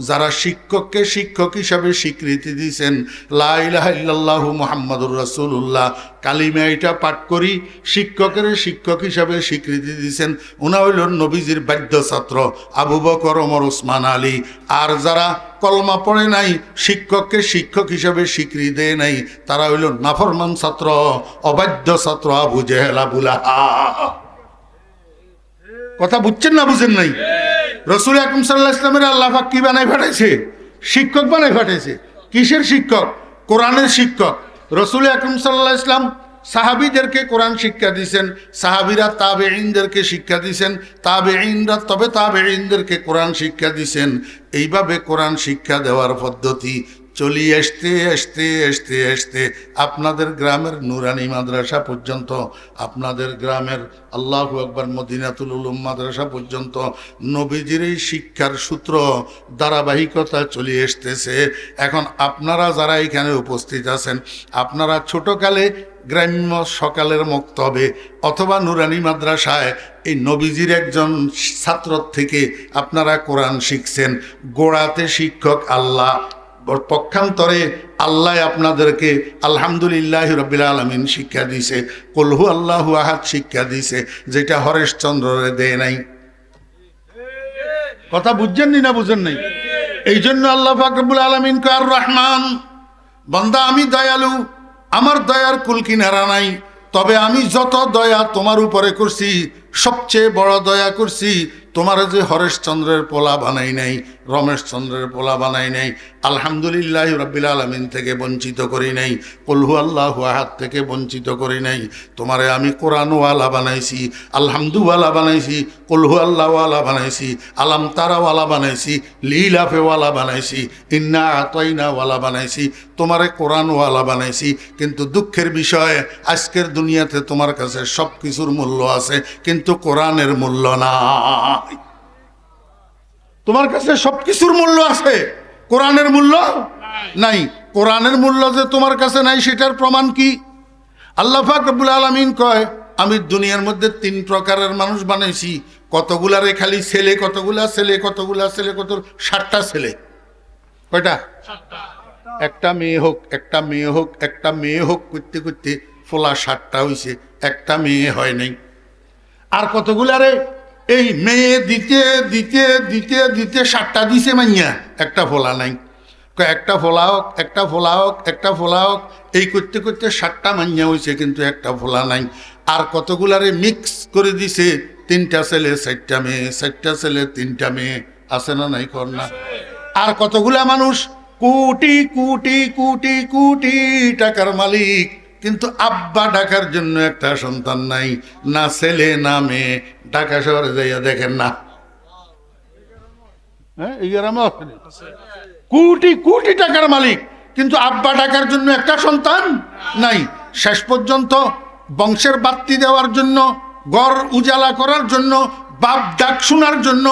যারা শিক্ষককে শিক্ষক হিসাবে স্বীকৃতি দিয়েছেন। লা ইলাহা ইল্লাল্লাহু মুহাম্মাদুর রাসূলুল্লাহ কালিমা এটা পাঠ করি শিক্ষকের শিক্ষক হিসাবে স্বীকৃতি দিয়েছেন। ওনা হইল নবীজির বাধ্য ছাত্র আবু বকর, ওমর, ওসমান, আলী। আর যারা কলমা পড়ে নাই, শিক্ষককে শিক্ষক হিসাবে স্বীকৃতি দেয় নাই, তারা হইল নাফরমান ছাত্র, অবাধ্য ছাত্র আবু জেহেল, আবু লাহাব। কথা বুঝছেন না বুঝেন নাই? রাসূল আকরাম সাল্লাল্লাহু আলাইহি ওয়াসাল্লামের আল্লাহ পাক কি বানাই পাঠাইছে? শিক্ষক বানাই পাঠাইছে। কিসের শিক্ষক? কোরআনের শিক্ষক। রাসূল আকরাম সাল্লাল্লাহু আলাইহি ওয়াসাল্লাম সাহাবীদেরকে কোরআন শিক্ষা দিয়েছেন, সাহাবীরা তাবেঈনদেরকে শিক্ষা দিয়েছেন, তাবেঈনরা তবে তাবেঈনদেরকে কোরআন শিক্ষা দিয়েছেন। এইভাবে কোরআন শিক্ষা দেওয়ার পদ্ধতি চলি আসতে আসতে আসতে আসতে আপনাদের গ্রামের নুরানি মাদ্রাসা পর্যন্ত, আপনাদের গ্রামের আল্লাহু আকবার মদিনাতুল উলুম মাদ্রাসা পর্যন্ত নবীজির এই শিক্ষার সূত্র ধারাবাহিকতা চলে আসতেছে। এখন আপনারা যারা এখানে উপস্থিত আছেন, আপনারা ছোটকালে গ্রাম্য সকালের মক্তবে অথবা নুরানি মাদ্রাসায় এই নবীজির একজন ছাত্র থেকে আপনারা কোরআন শিখছেন। গোড়াতে শিক্ষক আল্লাহ, পক্ষান্তরে আল্লাহ আপনাদেরকে আলহামদুলিল্লাহি রাব্বিল আলামিন শিক্ষা দিয়েছে, কুল হু আল্লাহু আহাদ শিক্ষা দিয়েছে, যেটা হরেশচন্দ্ররে দেয় নাই। কথা বুঝছেন না বুঝেন নাই? এই জন্য আল্লাহ পাক রব্বুল আলামিন কয় আর রহমান, বান্দা আমি দয়ালু, আমার দয়ার কুল কিনারা নাই। তবে আমি যত দয়া তোমার উপরে করছি, সবচেয়ে বড় দয়া করছি তোমার যে হরেশচন্দ্রের পোলা বানাই নাই, রমেশচন্দ্রের পোলা বানাই নাই, আলহামদুলিল্লাহি রাব্বিল আলামিন থেকে বঞ্চিত করি নাই, কুল হু আল্লাহু আহাদ থেকে বঞ্চিত করি নাই। তোমারে আমি কোরআনওয়ালা বানাইছি, আলহামদুওয়ালা বানাইছি, কুল হু আল্লাহওয়ালা বানাইছি, আলাম তারাওয়ালা বানাইছি, লিলাফেওয়ালা বানাইছি, ইন্না আতাইনাওয়ালা বানাইছি, তোমারে কোরআনওয়ালা বানাইছি। কিন্তু দুঃখের বিষয় আজকের দুনিয়াতে তোমার কাছে সব কিছুর মূল্য আছে, কিন্তু কোরআনের মূল্য নাই। তোমার কাছে সবকিছুর মূল্য আছে, কোরআনের মূল্য নাই। কোরআনের মূল্য যে তোমার কাছে নাই সেটার প্রমাণ কি? আল্লাহ পাক রব্বুল আলামিন কয় আমি দুনিয়ার মধ্যে 3 প্রকারের মানুষ বানাইছি। কতগুলারে খালি ছেলে, কতগুলা ছেলে, কতগুলা ছেলে, কত 7টা ছেলে। কয়টা? একটা মেয়ে হোক, একটা মেয়ে হোক, একটা মেয়ে হোক করতে করতে ফোলা 7টা হইছে, একটা মেয়ে হয় নাই। আর কতগুলারে এই মেয়ে দিতে দিতে দিতে দিতে 7টা দিছে মাইয়া, একটা ফোলা নাই। একটা ফোলা হোক, একটা ফোলা হোক, একটা ফোলা হোক, এই করতে করতে 7টা মাইয়া হয়েছে, কিন্তু একটা ফোলা নাই। আর কতগুলারে মিক্স করে দিছে, 3টা ছেলে 4টা মেয়ে, 4টা ছেলে 3টা মেয়ে, আছে না নাই কর না? আর কতগুলা মানুষ কোটি কোটি কোটি কোটি টাকার মালিক, কিন্তু আব্বা ডাকার জন্য একটা সন্তান নাই, না ছেলে না মেয়ে। ঢাকা শহরে যাইয়া দেখেন না, হ্যাঁ, এই গ্রামে কোটি কোটি টাকার মালিক, কিন্তু আব্বা ডাকার জন্য একটা সন্তান নাই। শেষ পর্যন্ত বংশের বাত্তি দেওয়ার জন্য, ঘর উজালা করার জন্য, বাপ ডাক শোনার জন্য,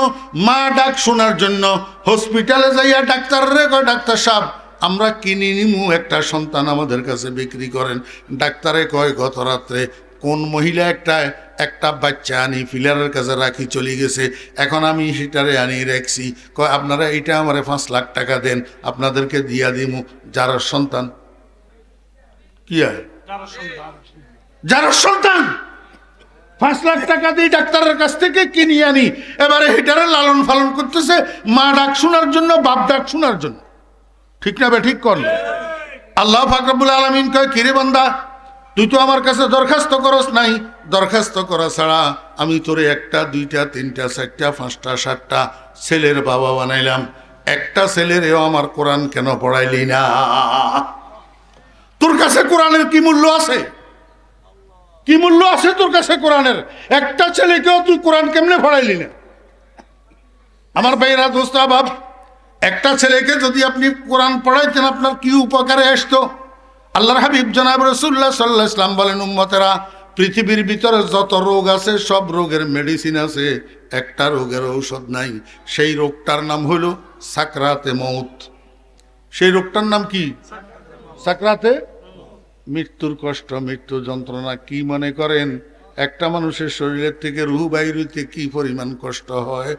মা ডাক শোনার জন্য হসপিটালে যাইয়া ডাক্তাররে কয়, ডাক্তার সাহেব আমরা কিনে নিমু একটা সন্তান, আমাদের কাছে বিক্রি করেন। ডাক্তারে কয় গত রাত্রে কোন মহিলা একটা বাচ্চা আনি ফিলারের কাছে রাখি চলে গেছে, এখন আমি সেটারে আনি রাখছি, কয় আপনারা এটা আমারে 5 লাখ টাকা দেন, আপনাদেরকে দিয়া দিমু। যার সন্তান কি হয়, যার সন্তান 5 লাখ টাকা দিয়ে ডাক্তারের কাছ থেকে কিনে আনি, এবারে হেটারে লালন পালন করতেছে মা ডাক শোনার জন্য, বাপ ডাক শোনার জন্য। ঠিক না বে ঠিক কর? আল্লাহ পাক রব্বুল আলামিন কয়, কিরে বান্দা, তুই তো আমার কাছে দরখাস্ত করস নাই, দরখাস্ত করা ছাড়া আমি তোরে 1টা 2টা 3টা 4টা 5টা 7টা ছেলের বাবা বানাইলাম, একটা ছেলেরেও আমার কোরআন কেন পড়াইলি না? তোর কাছে কোরআনের কি মূল্য আছে? কি মূল্য আছে তোর কাছে কোরআনের? একটা ছেলেকেও তুই কোরআন কেমনে পড়াইলি না? আমার ভাইরা, দোস্ত বাপ, একটা ছেলেকে যদি আপনি কোরআন পড়াইতেন আপনার কি উপকারে আসতো? আল্লাহর হাবিব জনাব রাসূলুল্লাহ সাল্লাল্লাহু আলাইহি ওয়াসাল্লাম বলেন, উম্মতেরা, পৃথিবীর ভিতরে যত রোগ আছে সব রোগের মেডিসিন আছে, একটা রোগের ঔষধ নাই। সেই রোগটার নাম হলো সাকরাতে মউত। সেই রোগটার নাম কি? সাকরাতে, মৃত্যুর কষ্ট, মৃত্যু যন্ত্রণা। কি মনে করেন একটা মানুষের শরীরের থেকে রুহ বাইর হইতে কি পরিমাণ কষ্ট হয়?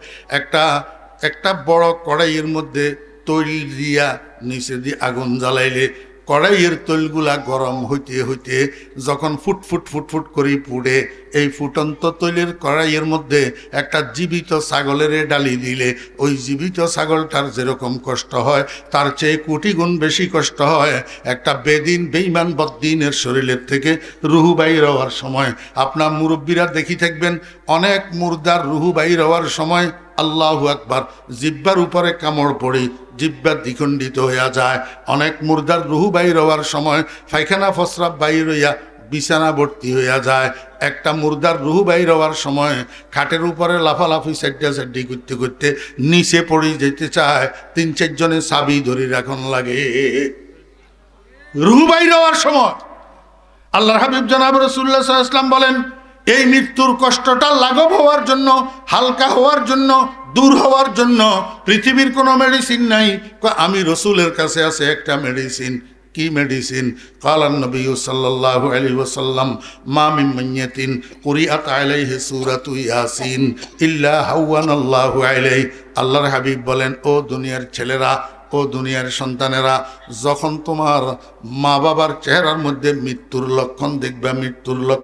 একটা বড় কড়াইয়ের মধ্যে তৈল দিয়া নিচে দিয়ে আগুন জ্বালাইলে কড়াইয়ের তৈলগুলা গরম হইতে হইতে যখন ফুটফুট ফুটফুট করে পুড়ে, এই ফুটন্ত তৈলের কড়াইয়ের মধ্যে একটা জীবিত ছাগলের ডালি দিলে ওই জীবিত ছাগলটার যেরকম কষ্ট হয় তার চেয়ে কোটি গুণ বেশি কষ্ট হয় একটা বেঈমান বদ্দিনের শরীরের থেকে রুহু বাইর হওয়ার সময়। আপনার মুরব্বীরা দেখি থাকবেন, অনেক মুর্দার রুহু বাইর হওয়ার সময় আল্লাহু আকবার, জিব্বার উপরে কামড় পড়ে জিব্বা দ্বিখণ্ডিত হইয়া যায়। অনেক মুর্দার রুহু বাইর হওয়ার সময় পায়খানা প্রস্রাব বাইর হইয়া বিছানা ভর্তি হইয়া যায়। একটা মুর্দার রুহু বাইর হওয়ার সময় খাটের উপরে লাফালাফি সাড্ডি করতে করতে নিচে পড়ে যেতে চায়, 3-4 জনে চাবি ধরে রাখন লাগে রুহু বাইর হওয়ার সময়। আল্লাহর হাবিব জনাব রাসূলুল্লাহ সাল্লাল্লাহু আলাইহি ওয়াসাল্লাম বলেন, এই মৃত্যুর কষ্টটা লাঘব হওয়ার জন্য, হালকা হওয়ার জন্য, দূর হওয়ার জন্য পৃথিবীর কোনো মেডিসিন নাই। আমি রসুলের কাছে আছে একটা মেডিসিন। কি মেডিসিন? কালান নবী সাল্লাল্লাহু আলাইহি ওয়াসাল্লাম, মা মিন মাইয়াতিন কুরিআত আলাইহি সূরাতু ইয়াসিন ইল্লা হাওয়ানাল্লাহু আলাইহি। আল্লাহর হাবিব বলেন, ও দুনিয়ার ছেলেরা, ও দুনিয়ার সন্তানেরা, যখন তোমার মা বাবার চেহারার মধ্যে মৃত্যুর লক্ষণ দেখবে, মৃত্যুর লক্ষণ